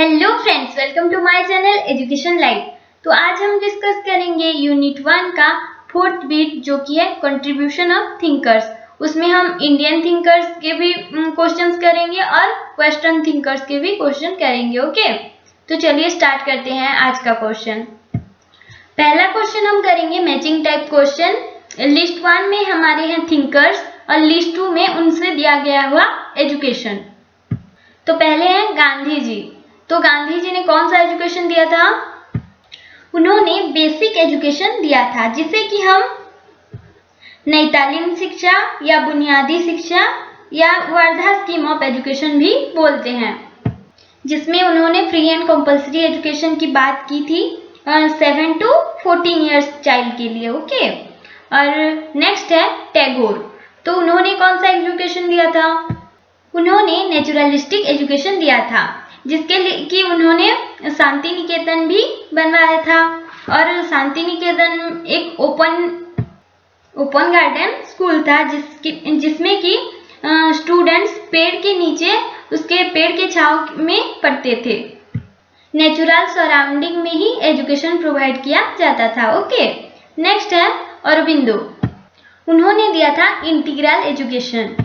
Hello friends, welcome to my channel education live. तो आज हम डिस्कस करेंगे यूनिट 1 का फोर्थ बीट जो कि है कंट्रीब्यूशन ऑफ थिंकर्स। उसमें हम इंडियन थिंकर्स के भी क्वेश्चंस करेंगे और वेस्टर्न थिंकर्स के भी क्वेश्चन करेंगे। ओके, तो चलिए स्टार्ट करते हैं आज का क्वेश्चन। पहला क्वेश्चन हम करेंगे मैचिंग टाइप क्वेश्चन। लिस्ट 1 में हमारे हैं थिंकर्स और लिस्ट 2 में उनसे दिया गया हुआ एजुकेशन। तो पहले हैं गांधी जी। तो गांधी जी ने कौन सा एजुकेशन दिया था? उन्होंने बेसिक एजुकेशन दिया था, जिसे कि हम नैतिक शिक्षा या बुनियादी शिक्षा या वर्धा स्कीम ऑफ एजुकेशन भी बोलते हैं, जिसमें उन्होंने फ्री एंड कंपल्सरी एजुकेशन की बात की थी 7 to 14 ईयर्स चाइल्ड के लिए। ओके, और नेक्स्ट है टैगोर। तो उन्होंने कौन सा एजुकेशन दिया था? उन्होंने नेचुरलिस्टिक एजुकेशन दिया था, जिसके लिए कि उन्होंने शांति निकेतन भी बनवाया था। और शांति निकेतन एक ओपन गार्डन स्कूल था, जिसमें कि स्टूडेंट्स पेड़ के नीचे उसके पेड़ के छांव में पढ़ते थे। नेचुरल सराउंडिंग में ही एजुकेशन प्रोवाइड किया जाता था। ओके, नेक्स्ट है अरबिंदो। उन्होंने दिया था इंटीग्रल एजुकेशन,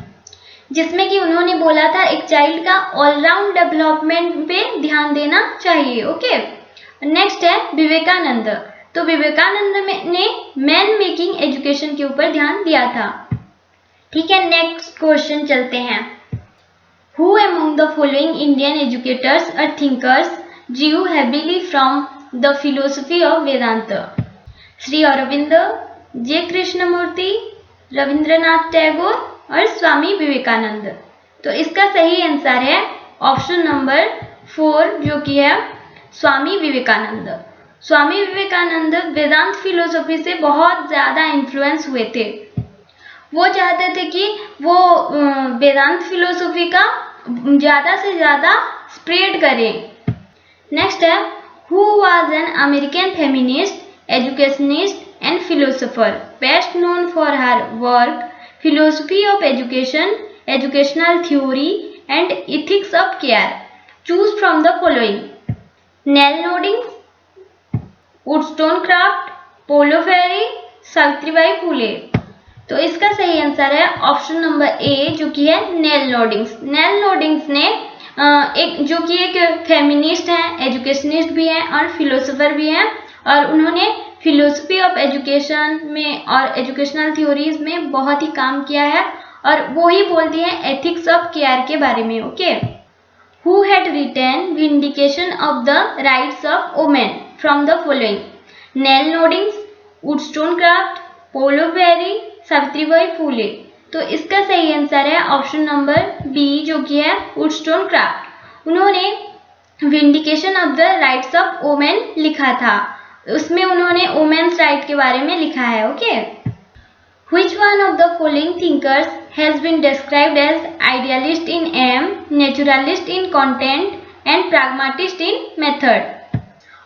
जिसमें कि उन्होंने बोला था एक चाइल्ड का ऑलराउंड डेवलपमेंट पे ध्यान देना चाहिए। ओके, नेक्स्ट है विवेकानंद। तो विवेकानंद ने मैन मेकिंग एजुकेशन के ऊपर ध्यान दिया था। ठीक है, नेक्स्ट क्वेश्चन चलते हैं। Who among the following Indian educators और thinkers drew heavily from the philosophy of Vedanta? Shri Aurobindo, J Krishnamurti, Rabindranath Tagore और स्वामी विवेकानंद। तो इसका सही आंसर है ऑप्शन नंबर 4 जो कि है स्वामी विवेकानंद। स्वामी विवेकानंद वेदांत फिलोसफी से बहुत ज्यादा इन्फ्लुएंस हुए थे। वो चाहते थे कि वो वेदांत फिलोसफी का ज्यादा से ज्यादा स्प्रेड करें। नेक्स्ट है who was an American feminist, educationist and philosopher best known for her work Philosophy of Education, Educational Theory and Ethics of Care. Choose from the following: Nell Noddings, Wollstonecraft, Paulo Freire, Savitribai Phule. तो इसका सही answer है option number A जो कि है nail नोडिंग्स। Nail नोडिंग्स ने एक feminist हैं, एजुकेशनिस्ट भी हैं और फिलोसोफर भी हैं, और उन्होंने फिलोसफी ऑफ एजुकेशन में और एजुकेशनल थ्योरीज में बहुत ही काम किया है, और वो ही बोलती हैं एथिक्स ऑफ केयर के बारे में। Okay, who had written vindication of the rights of women from the following? Nel Noddings, Wollstonecraft, Paulo Freire, Savitribai Phule. तो इसका सही आंसर है ऑप्शन नंबर बी जो कि है वुडस्टोनक्राफ्ट। उन्होंने vindication of the rights of women लिखा था, उसमें उन्होंने वुमेन्स राइट के बारे में लिखा है। Okay, Which one of the following thinkers has been described as idealist in aim, naturalist in content and pragmatist in method?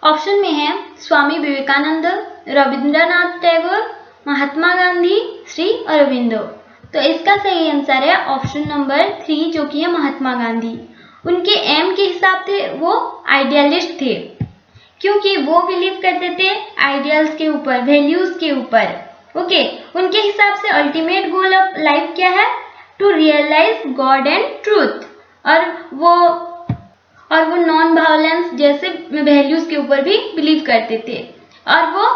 Option में है स्वामी विवेकानंद, रविंद्रनाथ टैगोर, महात्मा गांधी, श्री अरविंदो। तो इसका सही आंसर है ऑप्शन नंबर 3 जो कि है महात्मा गांधी। उनके एम के हिसाब से वो आइडियलिस्ट थे, क्योंकि वो बिलीव करते थे आइडियल्स के ऊपर, वैल्यूज के ऊपर। ओके, उनके हिसाब से अल्टीमेट गोल ऑफ लाइफ क्या है? To realise God and truth. और वो नॉन वायलेंस जैसे वैल्यूज के ऊपर भी बिलीव करते थे। और वो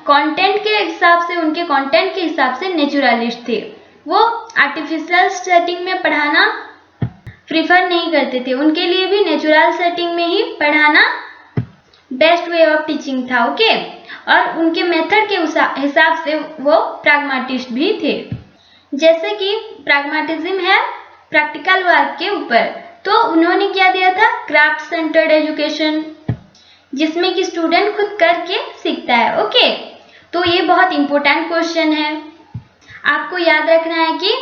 कंटेंट के हिसाब से, उनके कंटेंट के हिसाब से नेचुरलिस्ट थे। वो आर्टिफिशियल सेटिंग में पढ़ाना प्रीफर नहीं करते थे, उनके लिए भी नेचुरल सेटिंग में ही पढ़ाना बेस्ट वे ऑफ टीचिंग था। ओके, और उनके मेथड के हिसाब से वो प्रैग्मेटिस्ट भी थे। जैसे कि प्रैग्मेटिज्म है प्रैक्टिकल वर्क के ऊपर, तो उन्होंने क्या दिया था? क्राफ्ट सेंटर्ड एजुकेशन, जिसमें कि स्टूडेंट खुद करके सीखता है। ओके, तो ये बहुत इंपॉर्टेंट क्वेश्चन है, आपको याद रखना है कि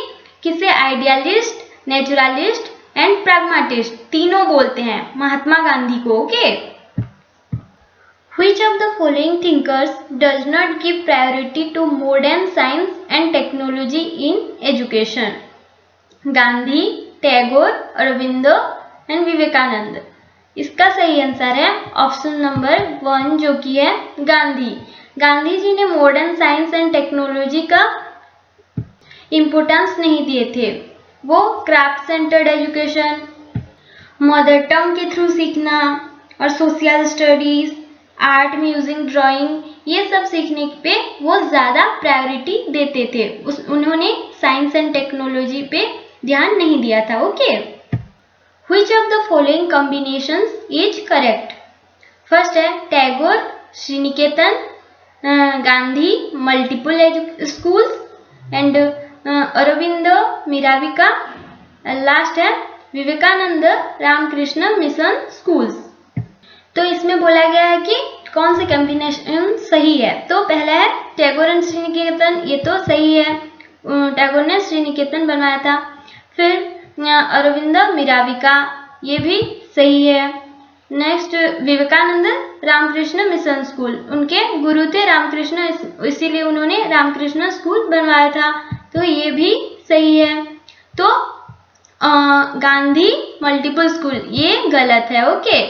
किसे आइडियलिस्ट, नेचुरलिस्ट एंड प्रैग्मेटिस्ट तीनों बोलते हैं महात्मा गांधी को। Okay, Which of the following thinkers does not give priority to modern science and technology in education? Gandhi, Tagore, Aurobindo and Vivekananda. इसका सही आंसर है ऑप्शन नंबर 1 जो कि है गांधी। गांधी जी ने मॉडर्न साइंस एंड टेक्नोलॉजी का इम्पोर्टेंस नहीं दिए थे। वो craft centred education, mother tongue के थ्रू सीखना और social studies, art, music, drawing, ये सब सीखने पे वो ज़्यादा प्रायोरिटी देते थे। उन्होंने साइंस एंड टेक्नोलॉजी पे ध्यान नहीं दिया था। Okay, which of the following combinations is correct? First है Tagore, Sriniketan, Gandhi, multiple schools and Aurobindo, Mirambika, last है विवेकानंद रामकृष्ण मिशन स्कूल्स। तो इसमें बोला गया है कि कौन से कॉम्बिनेशन सही है। तो पहला है टैगोर एंड श्रीनिकेतन, ये तो सही है, टैगोर ने श्रीनिकेतन बनवाया था। फिर अरविंद मिराविका, ये भी सही है। Next Vivekananda Ramakrishna Mission school, उनके गुरु थे रामकृष्ण, इसीलिए उन्होंने रामकृष्ण स्कूल बनवाया था, तो ये भी सही है। तो गांधी मल्टीपल स्कूल ये गलत है। ओके,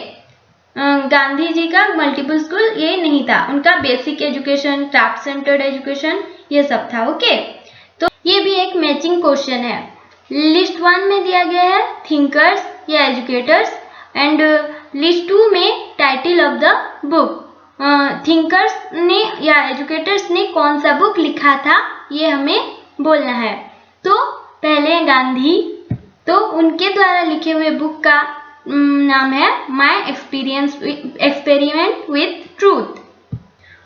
गांधी जी का मल्टीपल स्कूल ये नहीं था, उनका basic education, craft centred education ये सब था। ओके, तो ये भी एक मैचिंग क्वेश्चन है। लिस्ट 1 में दिया गया है थिंकर्स या एजुकेटर्स एंड लिस्ट 2 में title of the book. Thinkers ने या एजुकेटर्स ने कौन सा बुक लिखा था ये हमें बोलना है। तो पहले गांधी, तो उनके द्वारा लिखे हुए बुक का नाम है माय एक्सपेरिमेंट विथ ट्रूथ।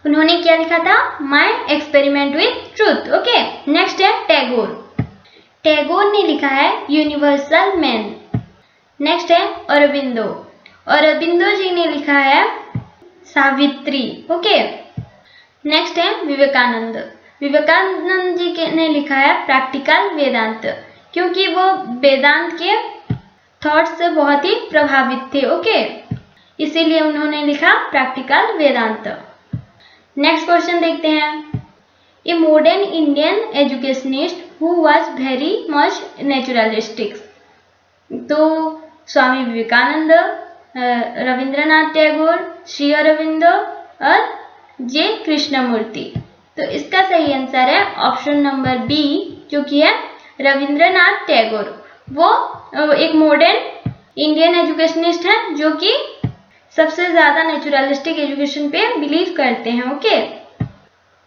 उन्होंने क्या लिखा था? My experiment with truth. Okay, next है टैगोर। टैगोर ने लिखा है यूनिवर्सल मैन। नेक्स्ट है अरबिंदो। अरबिंदो जी ने लिखा है सावित्री। ओके, नेक्स्ट है विवेकानंद। विवेकानंद जी ने लिखा है प्रैक्टिकल वेदांत, क्योंकि वो वेदांत के थॉट से बहुत ही प्रभावित थे। ओके, इसीलिए उन्होंने लिखा प्रैक्टिकल वेदांत। नेक्स्ट क्वेश्चन देखते हैं। A modern Indian educationist who was very much naturalistic. तो स्वामी विवेकानंद, रविंद्रनाथ टैगोर, श्री अरविंदो और जे कृष्णमूर्ति। तो इसका सही आंसर है ऑप्शन नंबर बी जो कि है रविंद्रनाथ टैगोर। वो एक मॉडर्न इंडियन एजुकेशनिस्ट हैं जो कि सबसे ज़्यादा नेचुरलिस्टिक एजुकेशन पे बिलीव करते हैं। Okay,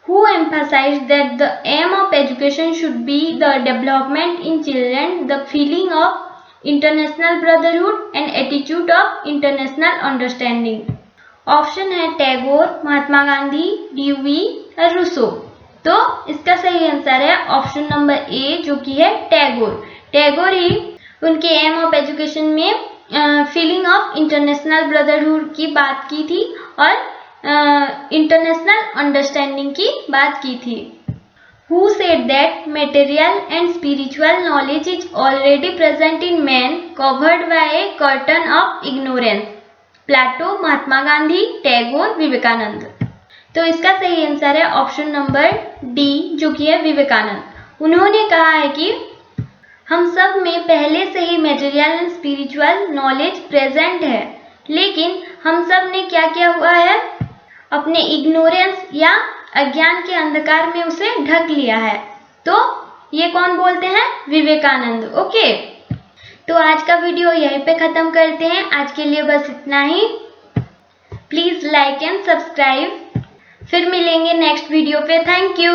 who emphasized that the aim of education should be the development in children, the feeling of international brotherhood and attitude of international understanding। Option है Tagore, Mahatma Gandhi, dewy और रूसो। तो इसका सही आंसर है option number A जो कि है टैगोर। टैगोर ही उनके एम ऑफ एजुकेशन में फीलिंग ऑफ इंटरनेशनल ब्रदरहुड की बात की थी और इंटरनेशनल अंडरस्टैंडिंग की बात की थी। Who said that material and spiritual knowledge is already present in man, covered by a curtain of ignorance? प्लेटो, महात्मा गांधी, टैगोर, विवेकानंद। तो इसका सही आंसर है ऑप्शन नंबर डी जो कि है विवेकानंद। उन्होंने कहा है कि हम सब में पहले से ही material and spiritual knowledge present है, लेकिन हम सब ने क्या किया हुआ है, अपने इग्नोरेंस या अज्ञान के अंधकार में उसे ढक लिया है। तो ये कौन बोलते हैं? विवेकानंद। ओके, तो आज का वीडियो यहीं पे खत्म करते हैं। आज के लिए बस इतना ही। Please like and subscribe. फिर मिलेंगे नेक्स्ट वीडियो पे। Thank you.